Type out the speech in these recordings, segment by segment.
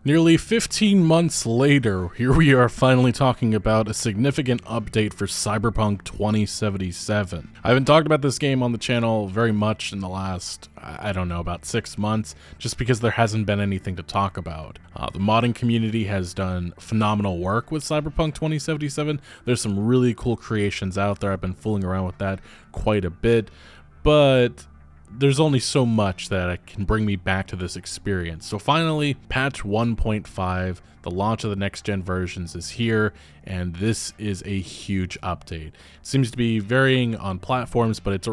Nearly 15 months later, here we are finally talking about a significant update for Cyberpunk 2077. I haven't talked about this game on the channel very much in the last, I don't know, about 6 months, just because there hasn't been anything to talk about. The modding community has done phenomenal work with Cyberpunk 2077. There's some really cool creations out there. I've been fooling around with that quite a bit, but there's only so much that can bring me back to this experience. So finally, patch 1.5, the launch of the next-gen versions is here, and this is a huge update. It seems to be varying on platforms, but it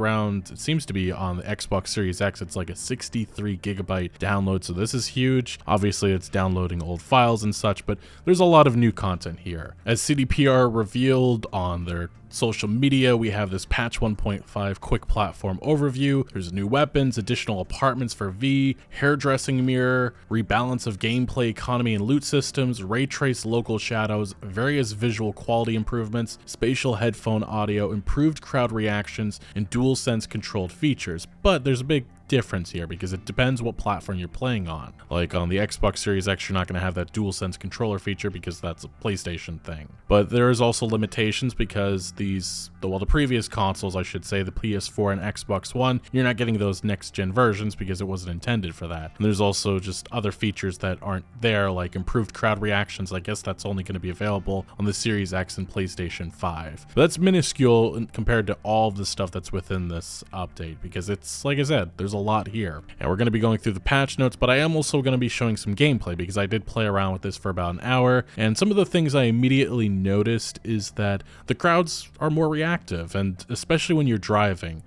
seems to be on the Xbox Series X. It's like a 63 gigabyte download, so this is huge. Obviously, it's downloading old files and such, but there's a lot of new content here. As CDPR revealed on their social media, we have this patch 1.5 quick platform overview. There's new weapons, additional apartments for V, hairdressing mirror, rebalance of gameplay economy and loot systems, ray trace local shadows, various visual quality improvements, spatial headphone audio, improved crowd reactions, and DualSense controlled features. But there's a big difference here because it depends what platform you're playing on. Like on the Xbox Series X, you're not going to have that DualSense controller feature because that's a PlayStation thing. But there is also limitations because the previous consoles, I should say, the PS4 and Xbox One, you're not getting those next-gen versions because it wasn't intended for that. And there's also just other features that aren't there, like improved crowd reactions. I guess that's only going to be available on the Series X and PlayStation 5. But that's minuscule compared to all of the stuff that's within this update because it's, like I said, there's a lot here. And we're going to be going through the patch notes, but I am also going to be showing some gameplay because I did play around with this for about an hour, and some of the things I immediately noticed is that the crowds are more reactive, and especially when you're driving.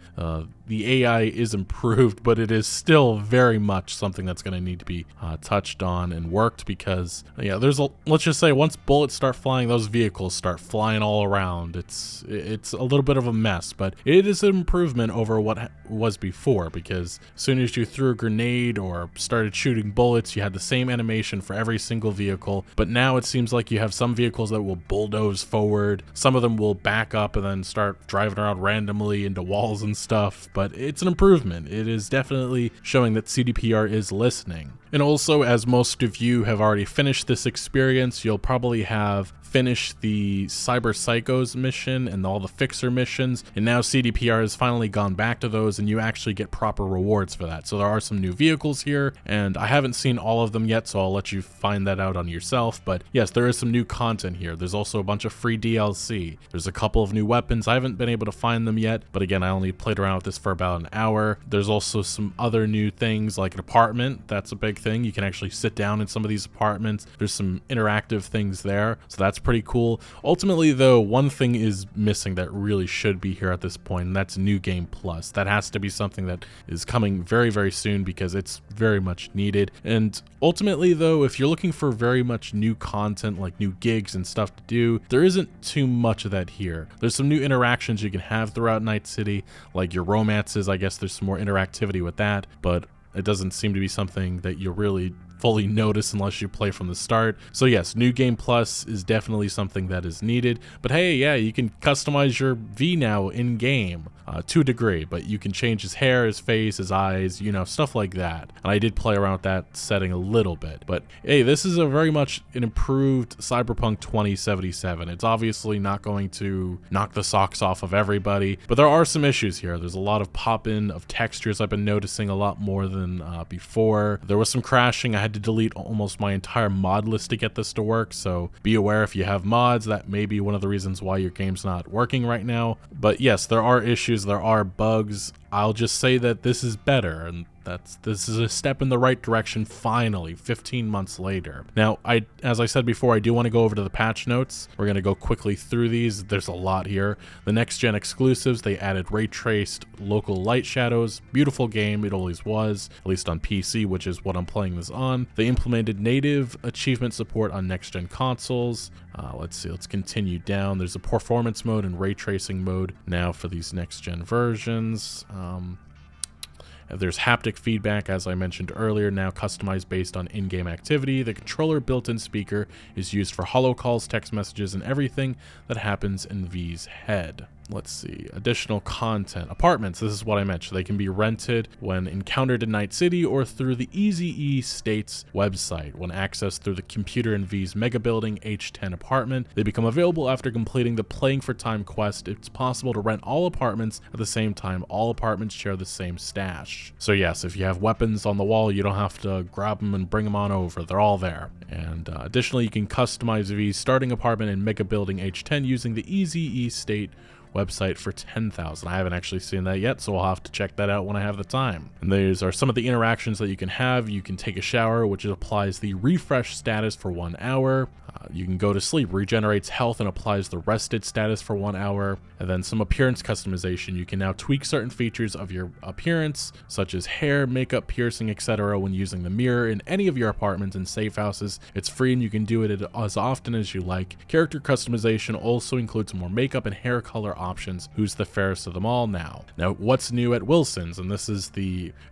The AI is improved, but it is still very much something that's going to need to be touched on and worked because, yeah, let's just say once bullets start flying, those vehicles start flying all around. It's a little bit of a mess, but it is an improvement over what was before because as soon as you threw a grenade or started shooting bullets, you had the same animation for every single vehicle. But now it seems like you have some vehicles that will bulldoze forward. Some of them will back up and then start driving around randomly into walls and stuff. But it's an improvement. It is definitely showing that CDPR is listening. And also, as most of you have already finished this experience, you'll probably have finished the Cyber Psychos mission and all the Fixer missions, and now CDPR has finally gone back to those and you actually get proper rewards for that. So there are some new vehicles here, and I haven't seen all of them yet, so I'll let you find that out on yourself. But yes, there is some new content here. There's also a bunch of free DLC. There's a couple of new weapons. I haven't been able to find them yet, but again, I only played around with this for about an hour. There's also some other new things like an apartment. That's a big thing. You can actually sit down in some of these apartments. There's some interactive things there, so that's pretty cool. Ultimately, though, one thing is missing that really should be here at this point, and that's New Game Plus. That has to be something that is coming very, very soon because it's very much needed. And ultimately, though, if you're looking for very much new content, like new gigs and stuff to do, there isn't too much of that here. There's some new interactions you can have throughout Night City, like your romances. I guess there's some more interactivity with that, but it doesn't seem to be something that you'll really fully notice unless you play from the start. So yes, New Game Plus is definitely something that is needed. But hey, yeah, you can customize your V now in game to a degree, but you can change his hair, his face, his eyes, you know, stuff like that. And I did play around with that setting a little bit. But hey, this is a very much an improved Cyberpunk 2077. It's obviously not going to knock the socks off of everybody, but there are some issues here. There's a lot of pop-in of textures I've been noticing a lot more than before. There was some crashing. I had to delete almost my entire mod list to get this to work, so be aware if you have mods, that may be one of the reasons why your game's not working right now. But yes, there are issues, there are bugs. I'll just say that this is better, and this is a step in the right direction finally, 15 months later. Now, as I said before, I do want to go over to the patch notes. We're going to go quickly through these. There's a lot here. The next-gen exclusives, they added ray-traced local light shadows. Beautiful game, it always was, at least on PC, which is what I'm playing this on. They implemented native achievement support on next-gen consoles. Let's see, let's continue down. There's a performance mode and ray tracing mode now for these next-gen versions. There's haptic feedback, as I mentioned earlier, now customized based on in-game activity. The controller built-in speaker is used for holo calls, text messages, and everything that happens in V's head. let's see, additional content. Apartments, this is what I mentioned. They can be rented when encountered in Night City or through the Easy States website. When accessed through the Computer and V's Mega Building H10 apartment, they become available after completing the Playing for Time quest. It's possible to rent all apartments at the same time. All apartments share the same stash. So yes, if you have weapons on the wall, you don't have to grab them and bring them on over. They're all there. And additionally, you can customize V's starting apartment in Mega Building H10 using the Easy State website for 10,000. I haven't actually seen that yet, so I'll have to check that out when I have the time. And these are some of the interactions that you can have. You can take a shower, which applies the refresh status for 1 hour. You can go to sleep, regenerates health and applies the rested status for 1 hour. And then some appearance customization. You can now tweak certain features of your appearance, such as hair, makeup, piercing, etc. when using the mirror in any of your apartments and safe houses. It's free and you can do it as often as you like. Character customization also includes more makeup and hair color options. Who's the fairest of them all now? Now, what's new at Wilson's? And this is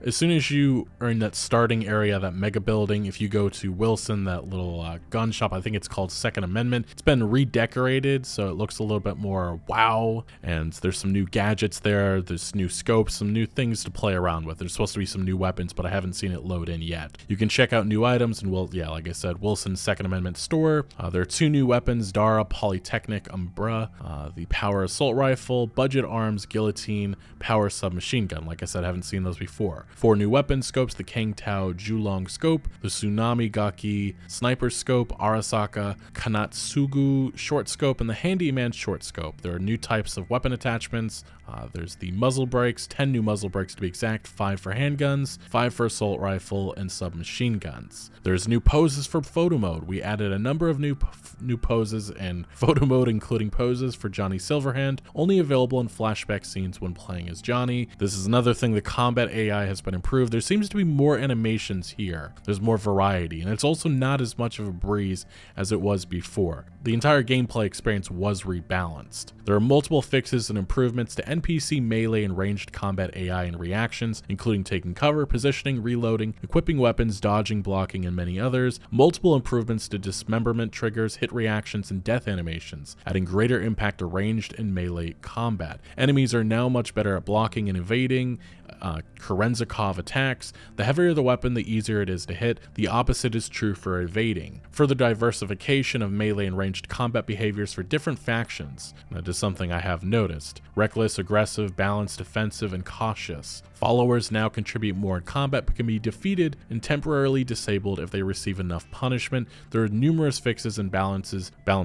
as soon as you are in that starting area, that mega building, if you go to Wilson, that little gun shop, I think it's called Second Amendment, it's been redecorated so it looks a little bit more wow, and there's some new gadgets there, there's new scopes, some new things to play around with. There's supposed to be some new weapons, but I haven't seen it load in yet. You can check out new items and like I said, Wilson's Second Amendment store. There are 2 new weapons, Dara Polytechnic Umbra, the Power Assault Rifle, Budget Arms, Guillotine, Power Submachine Gun. Like I said, I haven't seen those before. 4 new weapon scopes, the Kang Tao Julong Scope, the Tsunami Gaki Sniper Scope, Arasaka Kanatsugu Short Scope, and the Handyman Short Scope. There are new types of weapon attachments. There's the muzzle brakes, 10 new muzzle brakes to be exact, 5 for handguns, 5 for assault rifle, and submachine guns. There's new poses for photo mode. We added a number of new poses in photo mode, including poses for Johnny Silverhand, only available in flashback scenes when playing as Johnny. This is another thing, the combat AI has been improved. There seems to be more animations here. There's more variety, and it's also not as much of a breeze as it was before. The entire gameplay experience was rebalanced. There are multiple fixes and improvements to NPC melee and ranged combat AI and reactions, including taking cover, positioning, reloading, equipping weapons, dodging, blocking, and many others. Multiple improvements to dismemberment triggers, hit reactions, and death animations, adding greater impact to ranged and melee combat. Enemies are now much better at blocking and evading Kerenzikov attacks. The heavier the weapon, the easier it is to hit. The opposite is true for evading. Further diversification of melee and ranged combat behaviors for different factions. That is something I have noticed. Reckless, aggressive, balanced, defensive, and cautious. Followers now contribute more in combat but can be defeated and temporarily disabled if they receive enough punishment. There are numerous fixes and balance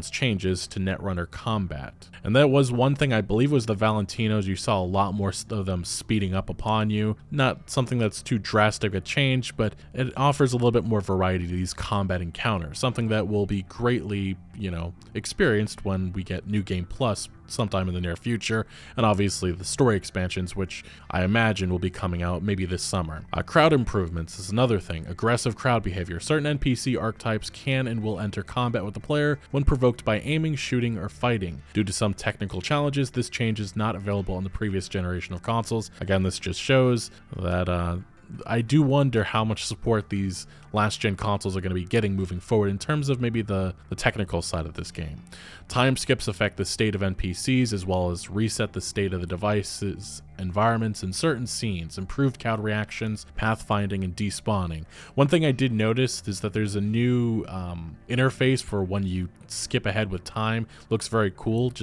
changes to Netrunner combat. And that was one thing, I believe, was the Valentinos. You saw a lot more of them speeding up upon you. Not something that's too drastic a change, but it offers a little bit more variety to these combat encounters. Something that will be greatly, experienced when we get New Game Plus sometime in the near future, and obviously the story expansions, which I imagine will be coming out maybe this summer. Crowd improvements is another thing. Aggressive crowd behavior. Certain NPC archetypes can and will enter combat with the player when provoked by aiming, shooting, or fighting. Due to some technical challenges, this change is not available on the previous generation of consoles. Again, this just shows that I do wonder how much support these last-gen consoles are going to be getting moving forward in terms of maybe the technical side of this game. Time skips affect the state of NPCs as well as reset the state of the devices, environments, and certain scenes. Improved count reactions, pathfinding, and despawning. One thing I did notice is that there's a new interface for when you skip ahead with time. Looks very cool.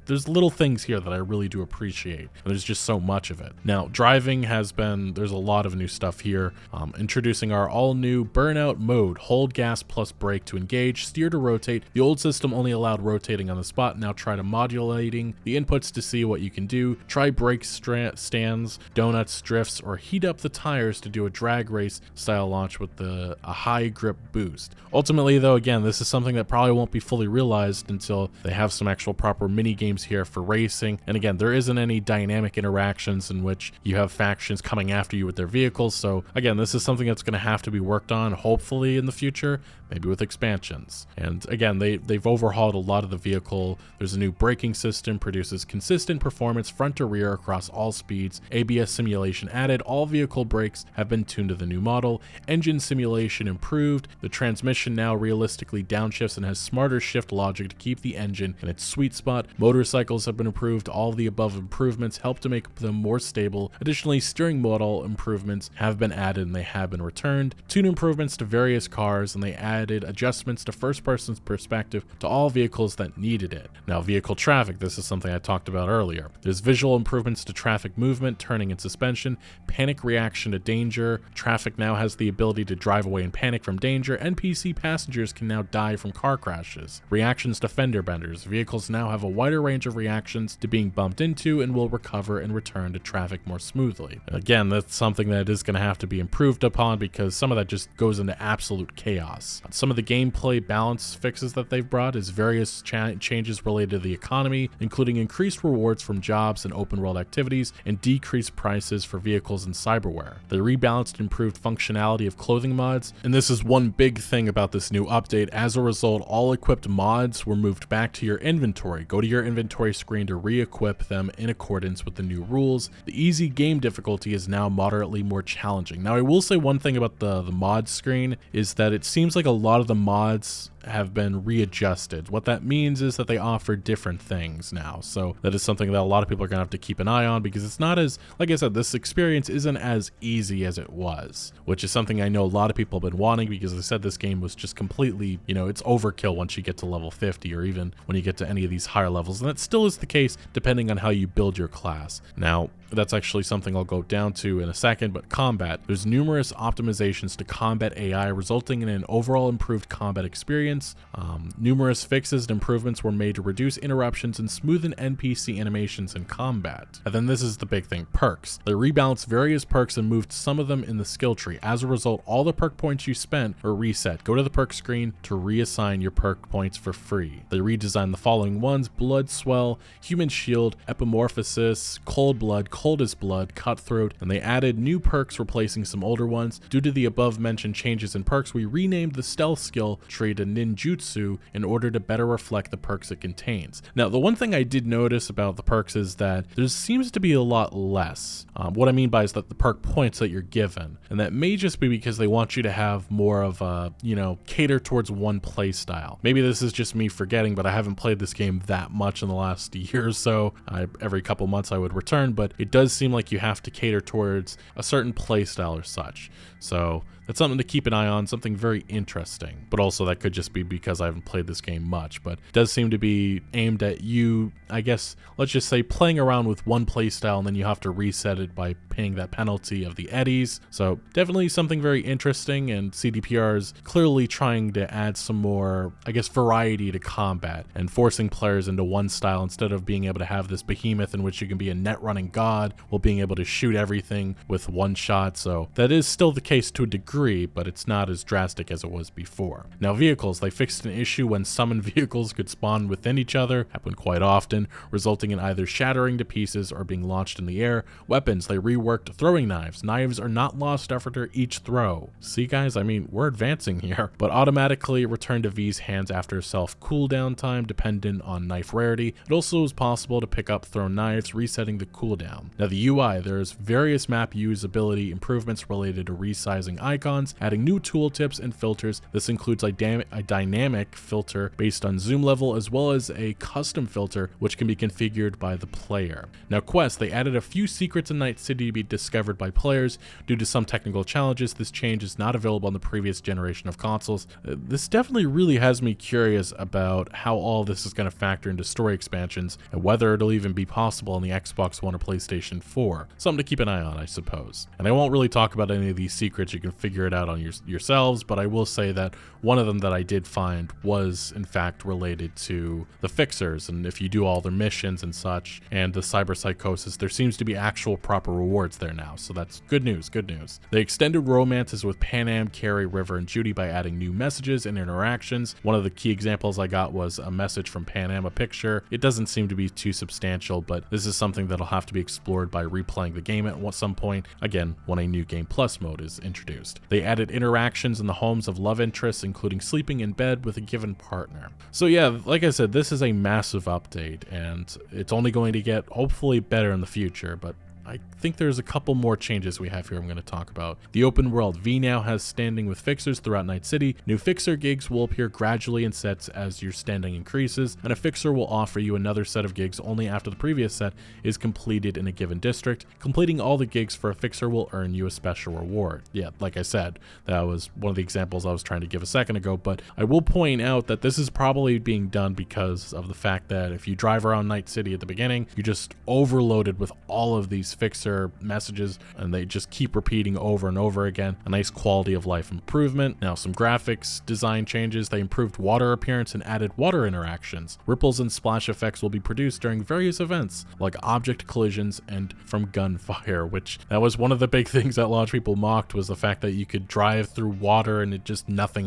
There's little things here that I really do appreciate, and there's just so much of it. Now, driving there's a lot of new stuff here. Introducing our all-new burnout mode. Hold gas plus brake to engage, steer to rotate. The old system only allowed rotating on the spot. Now try to modulating the inputs to see what you can do. Try brake stands, donuts, drifts, or heat up the tires to do a drag race style launch with a high grip boost. Ultimately, though, again, this is something that probably won't be fully realized until they have some actual proper mini games here for racing. And again, there isn't any dynamic interactions in which you have factions coming after you with their vehicles. So again, this is something that's going to have to be worked on, hopefully in the future, maybe with expansions. And again, they've overhauled a lot of the vehicle. There's a new braking system, produces consistent performance front to rear across all speeds. ABS simulation added. All vehicle brakes have been tuned to the new model. Engine simulation improved. The transmission now realistically downshifts and has smarter shift logic to keep the engine in its sweet spot. Motor motorcycles have been improved. All of the above improvements help to make them more stable. Additionally, steering model improvements have been added and they have been returned. Tune improvements to various cars, and they added adjustments to first person's perspective to all vehicles that needed it. Now, vehicle traffic, this is something I talked about earlier. There's visual improvements to traffic movement, turning and suspension, panic reaction to danger. Traffic now has the ability to drive away in panic from danger. NPC passengers can now die from car crashes. Reactions to fender benders. Vehicles now have a wider range of reactions to being bumped into and will recover and return to traffic more smoothly. Again, that's something that is going to have to be improved upon because some of that just goes into absolute chaos. Some of the gameplay balance fixes that they've brought is various changes related to the economy, including increased rewards from jobs and open world activities and decreased prices for vehicles and cyberware. They rebalanced and improved functionality of clothing mods, and this is one big thing about this new update. As a result, all equipped mods were moved back to your inventory. Go to your inventory screen to re-equip them in accordance with the new rules. The easy game difficulty is now moderately more challenging. Now, I will say one thing about the mod screen is that it seems like a lot of the mods have been readjusted. What that means is that they offer different things now. So that is something that a lot of people are gonna have to keep an eye on because it's not as, like I said, this experience isn't as easy as it was, which is something I know a lot of people have been wanting because I said this game was just completely, it's overkill once you get to level 50 or even when you get to any of these higher levels. And that still is the case depending on how you build your class. Now, that's actually something I'll go down to in a second, but combat. There's numerous optimizations to combat AI resulting in an overall improved combat experience. Numerous fixes and improvements were made to reduce interruptions and smoothen NPC animations in combat. And then this is the big thing, perks. They rebalanced various perks and moved some of them in the skill tree. As a result, all the perk points you spent are reset. Go to the perk screen to reassign your perk points for free. They redesigned the following ones: Blood Swell, Human Shield, Epimorphosis, Cold Blood, Coldest Blood, Cutthroat, and they added new perks replacing some older ones. Due to the above mentioned changes in perks, we renamed the stealth skill tree to Ninjutsu in order to better reflect the perks it contains. Now, the one thing I did notice about the perks is that there seems to be a lot less. What I mean by is that the perk points that you're given, and that may just be because they want you to have more of a, cater towards one play style. Maybe this is just me forgetting, but I haven't played this game that much in the last year or so. Every couple months I would return, but it does seem like you have to cater towards a certain play style or such. So that's something to keep an eye on, something very interesting. But also that could just be because I haven't played this game much, but it does seem to be aimed at you, I guess, let's just say playing around with one play style and then you have to reset it by paying that penalty of the eddies. So definitely something very interesting, and CDPR is clearly trying to add some more, I guess, variety to combat and forcing players into one style instead of being able to have this behemoth in which you can be a net running god while being able to shoot everything with one shot. So that is still the case to a degree, but it's not as drastic as it was before. Now, vehicles, they fixed an issue when summoned vehicles could spawn within each other, happened quite often, resulting in either shattering to pieces or being launched in the air. Weapons, they reworked throwing knives. Knives are not lost after each throw. See guys, I mean, we're advancing here. But automatically return to V's hands after self cooldown time dependent on knife rarity. It also is possible to pick up thrown knives, resetting the cooldown. Now the UI, there's various map usability improvements related to resizing icons, adding new tooltips and filters. This includes a dynamic filter based on zoom level, as well as a custom filter which can be configured by the player. Now quests, they added a few secrets in Night City to be discovered by players. Due to some technical challenges, this change is not available on the previous generation of consoles. This definitely really has me curious about how all this is going to factor into story expansions and whether it'll even be possible on the Xbox One or PlayStation 4. Something to keep an eye on, I suppose. And I won't really talk about any of these secrets, you can figure it out on yourselves, but I will say that one of them that I did find was in fact related to the fixers, and if you do all their missions and such, and the cyberpsychosis, there seems to be actual proper rewards there now, so that's good news, good news. They extended romances with Panam, Carrie, River, and Judy by adding new messages and interactions. One of the key examples I got was a message from Panam, a picture. It doesn't seem to be too substantial, but this is something that'll have to be explored by replaying the game at some point, again, when a new Game Plus mode is introduced. They added interactions in the homes of love interests, including sleeping in bed with a given partner. So yeah, like I said, this is a massive update, and it's only going to get hopefully better in the future, but I think there's a couple more changes we have here I'm going to talk about. The open world V now has standing with fixers throughout Night City. New fixer gigs will appear gradually in sets as your standing increases, and a fixer will offer you another set of gigs only after the previous set is completed in a given district. Completing all the gigs for a fixer will earn you a special reward. Yeah, like I said, that was one of the examples I was trying to give a second ago, but I will point out that this is probably being done because of the fact that if you drive around Night City at the beginning, you're just overloaded with all of these fixer messages, and they just keep repeating over and over again. A nice quality of life improvement. Now, some graphics design changes. They improved water appearance and added water interactions. Ripples and splash effects will be produced during various events, like object collisions and from gunfire, which that was one of the big things that a lot of people mocked, was the fact that you could drive through water and it just nothing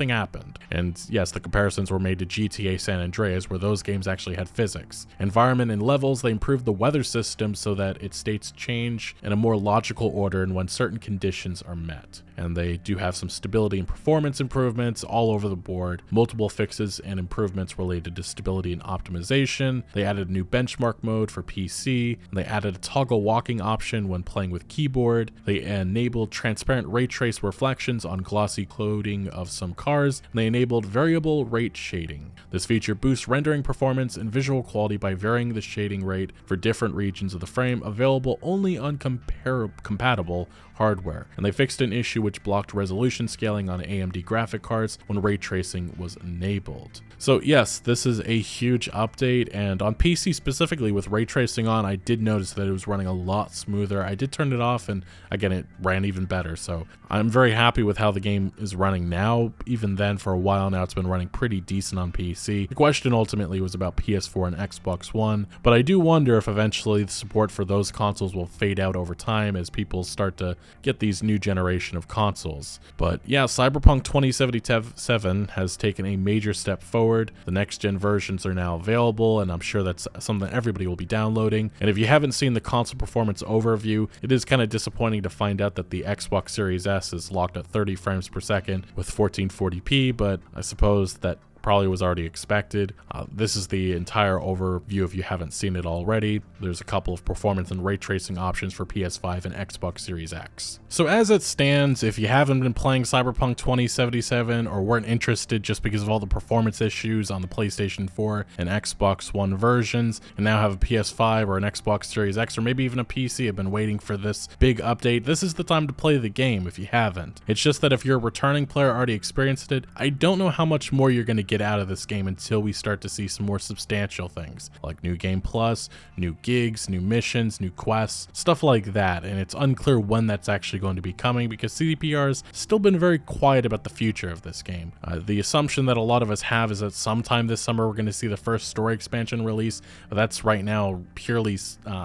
happened. And yes, the comparisons were made to GTA San Andreas, where those games actually had physics. Environment and levels, they improved the weather system so that its states change in a more logical order and when certain conditions are met. And they do have some stability and performance improvements all over the board, multiple fixes and improvements related to stability and optimization. They added a new benchmark mode for PC, and they added a toggle walking option when playing with keyboard. They enabled transparent ray trace reflections on glossy coating of some cars, and they enabled variable rate shading. This feature boosts rendering performance and visual quality by varying the shading rate for different regions of the frame, available only on compatible hardware. And they fixed an issue which blocked resolution scaling on AMD graphic cards when ray tracing was enabled. So yes, this is a huge update, and on PC specifically with ray tracing on, I did notice that it was running a lot smoother. I did turn it off, and again, it ran even better. So I'm very happy with how the game is running now. Even then, for a while now, it's been running pretty decent on PC. The question ultimately was about PS4 and Xbox One, but I do wonder if eventually the support for those consoles will fade out over time as people start to get these new generation of consoles. But yeah, Cyberpunk 2077 has taken a major step forward. The next gen versions are now available, and I'm sure that's something everybody will be downloading. And if you haven't seen the console performance overview, it is kind of disappointing to find out that the Xbox Series S is locked at 30 frames per second with 1440p, but I suppose that probably was already expected. This is the entire overview if you haven't seen it already. There's a couple of performance and ray tracing options for PS5 and Xbox Series X. So as it stands, if you haven't been playing Cyberpunk 2077 or weren't interested just because of all the performance issues on the PlayStation 4 and Xbox One versions, and now have a PS5 or an Xbox Series X or maybe even a PC, have been waiting for this big update, this is the time to play the game if you haven't. It's just that if you're a returning player already experienced it, I don't know how much more you're going to get out of this game until we start to see some more substantial things like new game plus, new gigs, new missions, new quests, stuff like that. And it's unclear when that's actually going to be coming because CDPR's still been very quiet about the future of this game. The assumption that a lot of us have is that sometime this summer we're going to see the first story expansion release. That's right now purely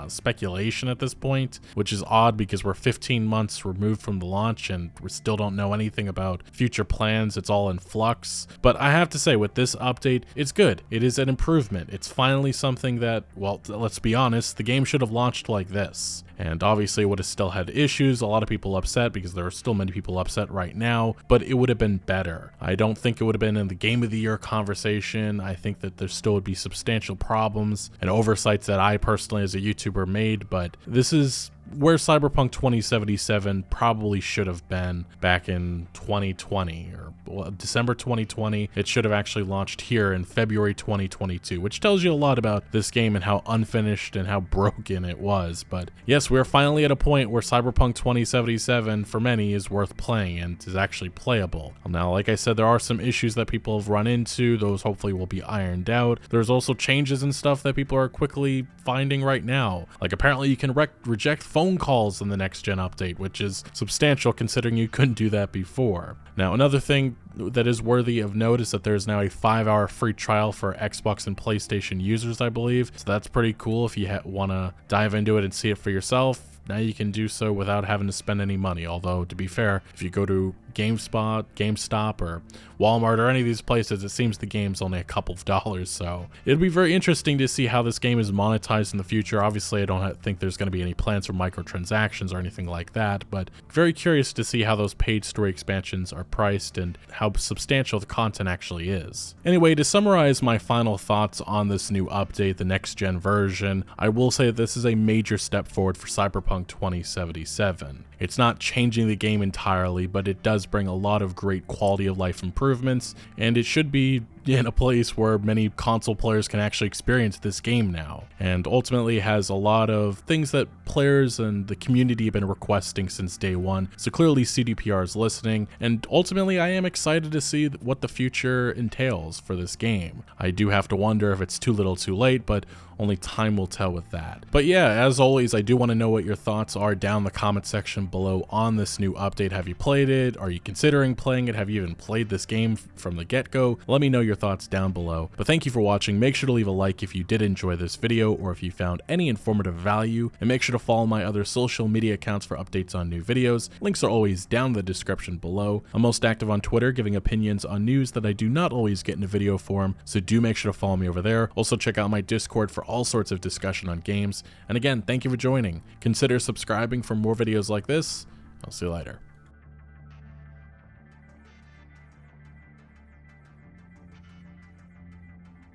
speculation at this point, which is odd because we're 15 months removed from the launch and we still don't know anything about future plans. It's all in flux. But I have to say, with this update, it's good. It is an improvement. It's finally something that, well, let's be honest, the game should have launched like this. And obviously it would have still had issues, a lot of people upset because there are still many people upset right now, but it would have been better. I don't think it would have been in the Game of the Year conversation. I think that there still would be substantial problems and oversights that I personally as a YouTuber made, but this is where Cyberpunk 2077 probably should have been back in 2020 or December 2020. It should have actually launched here in February 2022, which tells you a lot about this game and how unfinished and how broken it was. But yes, we're finally at a point where Cyberpunk 2077 for many is worth playing and is actually playable. Now, like I said, there are some issues that people have run into. Those hopefully will be ironed out. There's also changes and stuff that people are quickly finding right now. Like apparently you can reject phone calls in the next gen update, which is substantial considering you couldn't do that before. Now, another thing that is worthy of note is that there's now a 5-hour free trial for Xbox and PlayStation users, I believe. So that's pretty cool if you want to dive into it and see it for yourself. now you can do so without having to spend any money. Although, to be fair, if you go to GameStop, or Walmart, or any of these places, it seems the game's only a couple of dollars. So it'll be very interesting to see how this game is monetized in the future. Obviously, I don't think there's going to be any plans for microtransactions or anything like that, but very curious to see how those paid story expansions are priced and how substantial the content actually is. Anyway, to summarize my final thoughts on this new update, the next gen version, I will say that this is a major step forward for Cyberpunk 2077. It's not changing the game entirely, but it does bring a lot of great quality of life improvements, and it should be in a place where many console players can actually experience this game now, and ultimately has a lot of things that players and the community have been requesting since day one. So clearly CDPR is listening, and ultimately I am excited to see what the future entails for this game. I do have to wonder if it's too little too late, but only time will tell with that. But yeah, as always, I do want to know what your thoughts are down in the comment section below on this new update. Have you played it? Are you considering playing it? Have you even played this game from the get-go? Let me know your thoughts down below. But thank you for watching. Make sure to leave a like if you did enjoy this video or if you found any informative value, and make sure to follow my other social media accounts for updates on new videos. Links are always down in the description below. I'm most active on Twitter, giving opinions on news that I do not always get in a video form, so do make sure to follow me over there. Also check out my Discord for all sorts of discussion on games. And again, thank you for joining. Consider subscribing for more videos like this. I'll see you later.